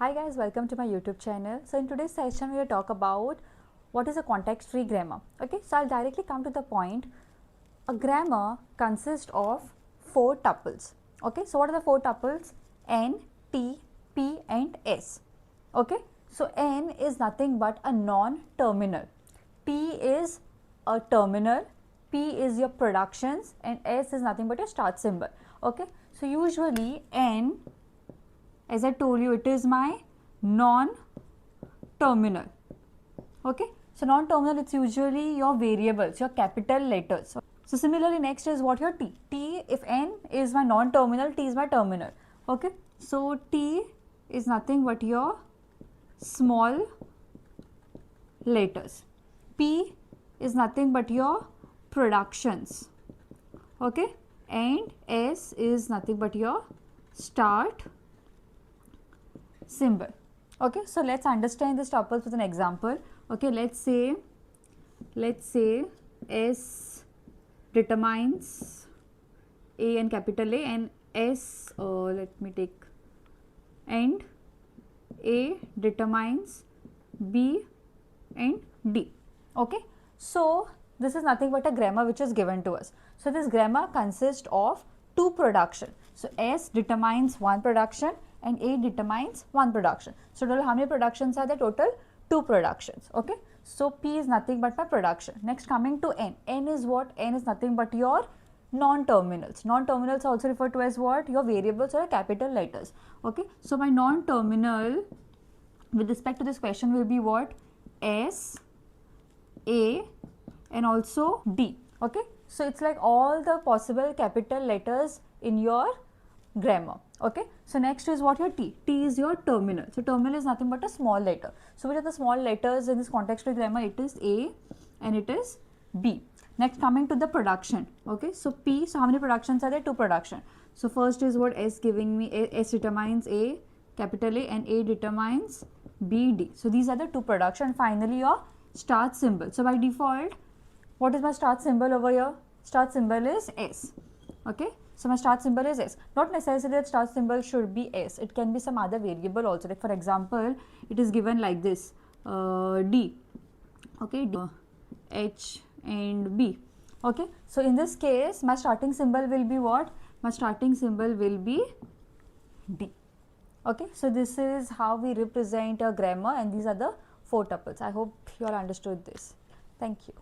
Hi guys, welcome to my YouTube channel. So in today's session we will talk about what is a context free grammar. Okay, so I'll directly come to the point. A grammar consists of 4 tuples. Okay, so what are the 4 tuples? N, T, P and S. Okay, so N is nothing but a non-terminal. T is a terminal, P is your productions and S is nothing but a start symbol. Okay, so usually N, as I told you, it is my non-terminal. Okay, so non-terminal, it's usually your variables, your capital letters. So similarly, next is what your T. T, if N is my non-terminal, T is my terminal. Okay, so T is nothing but your small letters. P is nothing but your productions. Okay, and S is nothing but your start symbol. Okay, so let's understand this tuples with an example. Okay, let's say S determines A and capital A, and S let me take, and A determines B and D. Okay, so this is nothing but a grammar which is given to us. So this grammar consists of 2 production. So S determines 1 production and A determines 1 production. So total how many productions are there? Total 2 productions. Okay, so P is nothing but my production. Next, coming to N. N is what? N is nothing but your non-terminals. Non-terminals are also referred to as what? Your variables or capital letters. Okay, so my non-terminal with respect to this question will be what? S, A and also D. Okay, so it's like all the possible capital letters in your grammar. Okay, so next is what your T. T is your terminal. So terminal is nothing but a small letter. So which are the small letters in this context free grammar? It is A and it is B. Next, coming to the production. Okay, so P, so how many productions are there? 2 production. So first is what? S giving me S determines A, capital A, and A determines B, D. So these are the 2 production. Finally your start symbol. So by default, what is my start symbol over here? Start symbol is S. Okay, so my start symbol is S. Not necessarily that start symbol should be S. It can be some other variable also. Like for example, it is given like this, D. Okay, D, H and B. Okay, so in this case, my starting symbol will be what? My starting symbol will be D. Okay, so this is how we represent a grammar, and these are the 4 tuples. I hope you all understood this. Thank you.